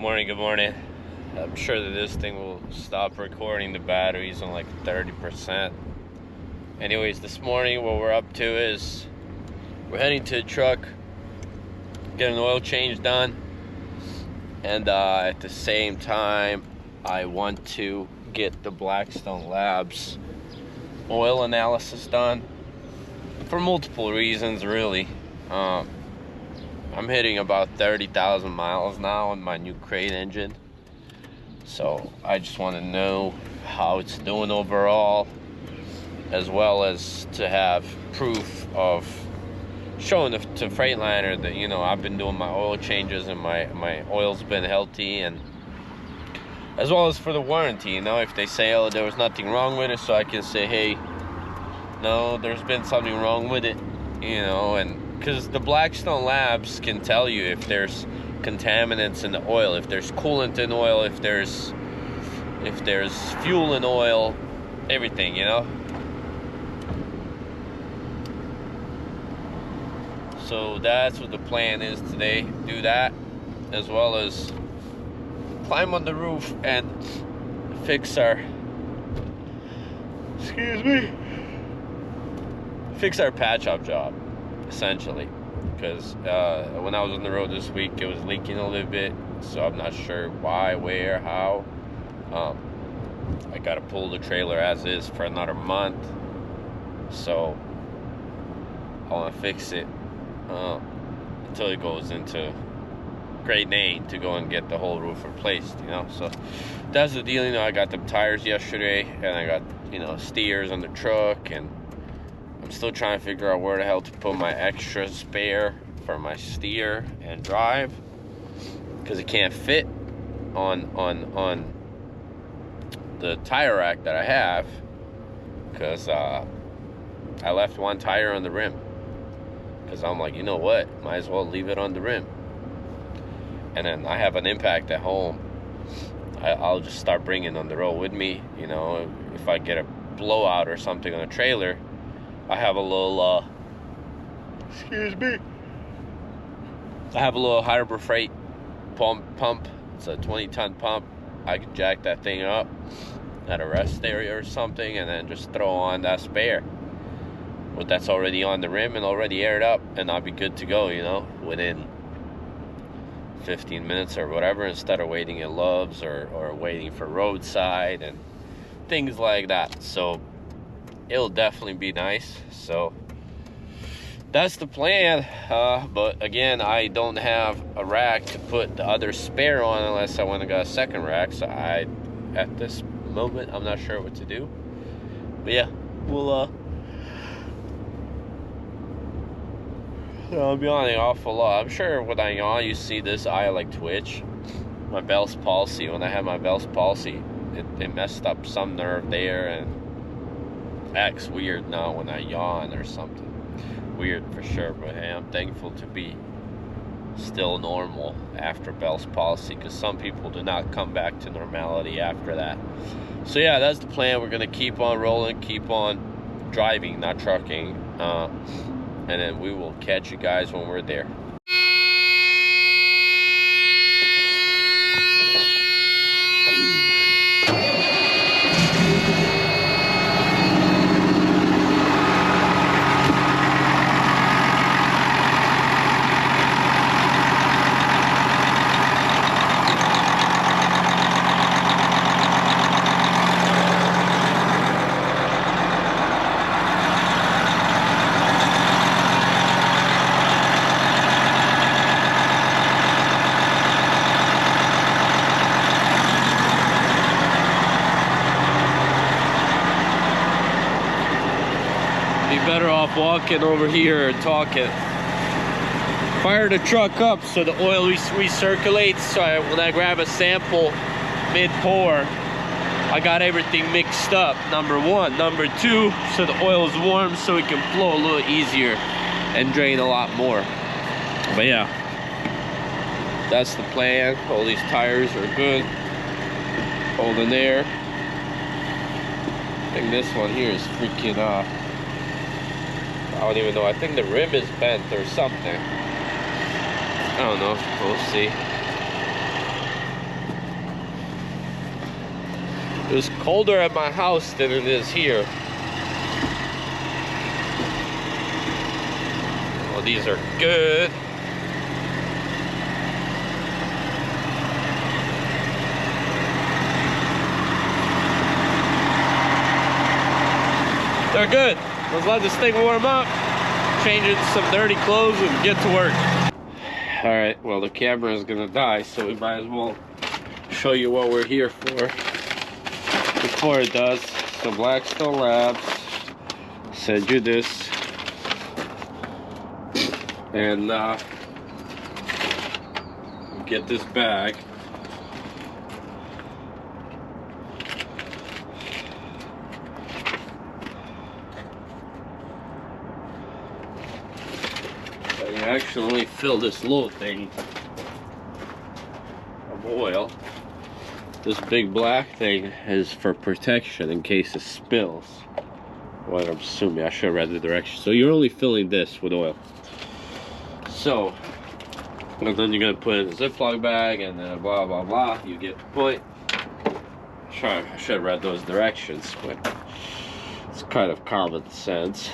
Good morning. I'm sure that this thing will stop recording. The battery's on like 30%. Anyways, this morning what we're up to is we're heading to the truck, get an oil change done, and at the same time I want to get the Blackstone Labs oil analysis done for multiple reasons, really. I'm hitting about 30,000 miles now on my new crate engine, so I just want to know how it's doing overall, as well as to have proof of showing to Freightliner that, you know, I've been doing my oil changes and my oil's been healthy, and as well as for the warranty, you know, if they say, oh, there was nothing wrong with it, so I can say, hey, no, there's been something wrong with it, you know. And because the Blackstone Labs can tell you if there's contaminants in the oil, if there's coolant in oil, if there's fuel in oil, everything, you know. So that's what the plan is today. Do that, as well as climb on the roof and fix our patch-up job, essentially, because when I was on the road this week, it was leaking a little bit, so I'm not sure why, where, how. I gotta pull the trailer as is for another month, so I want to fix it until it goes into grade 8 to go and get the whole roof replaced, you know. So that's the deal. You know, I got them tires yesterday, and I got, you know, steers on the truck, and I'm still trying to figure out where the hell to put my extra spare for my steer and drive, because it can't fit on the tire rack that I have, because I left one tire on the rim, because I'm like, you know what, might as well leave it on the rim. And then I have an impact at home. I'll just start bringing on the road with me, you know. If I get a blowout or something on a trailer, I have a little I have a little Harbor Freight pump. It's a 20-ton pump. I can jack that thing up at a rest area or something, and then just throw on that spare. But that's already on the rim and already aired up, and I'll be good to go, you know, within 15 minutes or whatever, instead of waiting at Love's or waiting for roadside and things like that. So it'll definitely be nice. So that's the plan. But again, I don't have a rack to put the other spare on unless I want to get a second rack. So at this moment, I'm not sure what to do. But yeah, we'll I'll be on an awful lot. I'm sure when I yawn, you see this, I like twitch. My Bell's palsy. When I had my Bell's palsy, it messed up some nerve there, and acts weird now when I yawn or something. Weird for sure, but hey, I'm thankful to be still normal after Bell's palsy, because some people do not come back to normality after that. So yeah, that's the plan. We're gonna keep on rolling, keep on driving, not trucking, and then we will catch you guys when we're there. Better off walking over here and talking. Fire the truck up so the oil recirculates, so when I grab a sample mid-pour, I got everything mixed up, number one. Number two, so the oil is warm so it can flow a little easier and drain a lot more. But yeah, that's the plan. All these tires are good, holding there. I think this one here is freaking I don't even know. I think the rim is bent or something. I don't know. We'll see. It was colder at my house than it is here. Well, these are good. They're good. Let's let this thing warm up, change into some dirty clothes, and get to work. All right, well, the camera is gonna die, so we might as well show you what we're here for before it does. So Blackstone Labs sent you this, and get this bag. You actually fill this little thing of oil. This big black thing is for protection in case it spills. Well, I'm assuming I should have read the directions. So you're only filling this with oil. So, and then you're gonna put it in a Ziploc bag, and then blah blah blah. You get the point. I should have read those directions, but it's kind of common sense.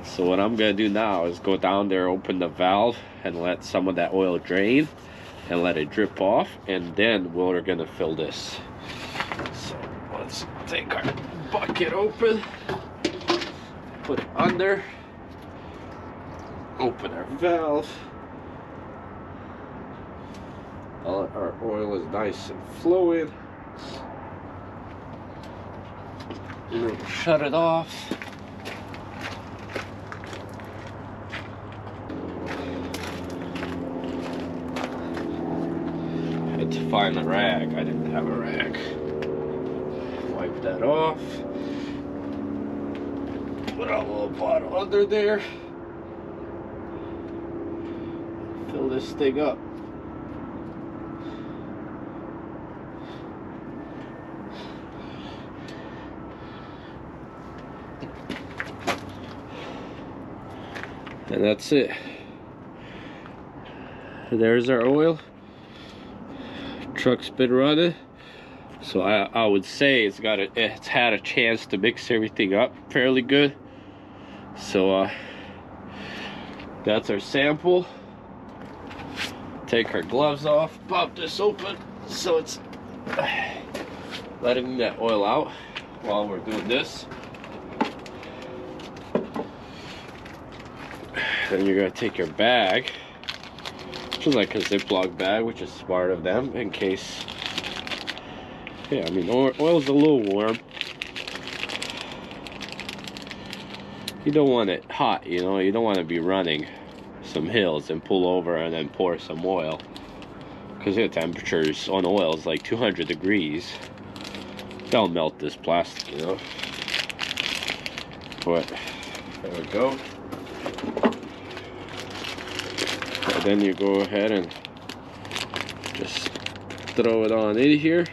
So what I'm gonna do now is go down there, open the valve, and let some of that oil drain, and let it drip off, and then we're gonna fill this. So let's take our bucket open, put it under, open our valve. All our oil is nice and flowing. And then shut it off. To find the rag. I didn't have a rag. Wipe that off. Put our little bottle under there. Fill this thing up. And that's it. There's our oil. Truck's been running, so I would say it's had a chance to mix everything up fairly good. So that's our sample. Take our gloves off, pop this open, so it's letting that oil out while we're doing this. Then you're gonna take your bag, which is like a Ziploc bag, which is smart of them, in case, yeah, I mean, oil's a little warm. You don't want it hot, you know, you don't want to be running some hills and pull over and then pour some oil, because the temperatures on oil is like 200 degrees. They'll melt this plastic, you know. But there we go. And then you go ahead and just throw it on in here.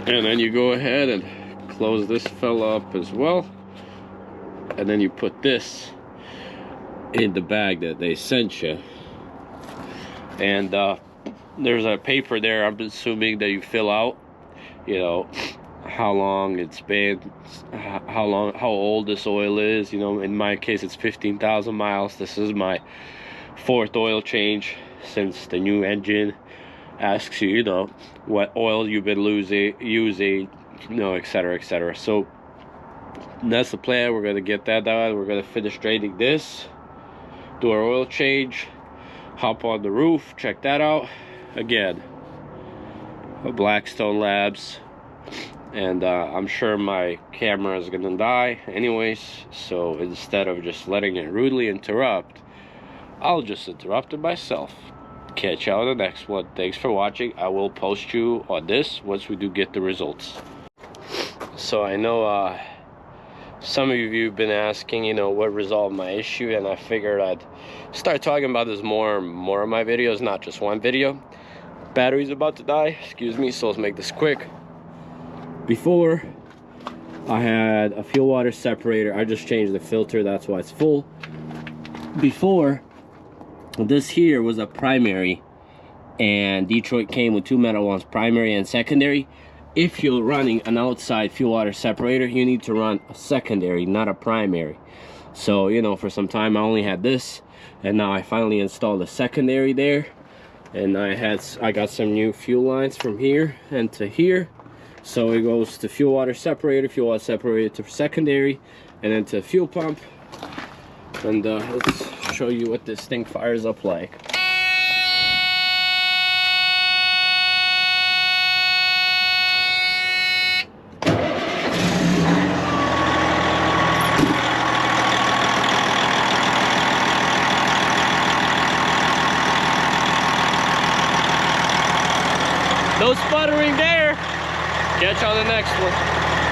And then you go ahead and close this fella up as well. And then you put this in the bag that they sent you. And there's a paper there, I'm assuming, that you fill out, you know, how long it's been, how old this oil is. You know, in my case it's 15,000 miles. This is my 4th oil change since the new engine asks you, you know, what oil you've been using, you know, etc, etc. So that's the plan. We're gonna get that done. We're gonna finish draining this, do our oil change, hop on the roof, check that out again. Blackstone Labs. And I'm sure my camera is gonna die anyways, so instead of just letting it rudely interrupt, I'll just interrupt it myself. Catch you on the next one. Thanks for watching. I will post you on this once we do get the results. So I know some of you have been asking, you know, what resolved my issue, and I figured I'd start talking about this more in my videos, not just one video. Battery's about to die, excuse me, so let's make this quick. Before, I had a fuel water separator. I just changed the filter, that's why it's full. Before, this here was a primary and Detroit came with 2 metal ones, primary and secondary. If you're running an outside fuel water separator, you need to run a secondary, not a primary. So, you know, for some time I only had this, and now I finally installed a secondary there. And I got some new fuel lines from here and to here. So it goes to fuel water separator to secondary, and then to fuel pump. And let's show you what this thing fires up like. No sputtering there. Catch you on the next one.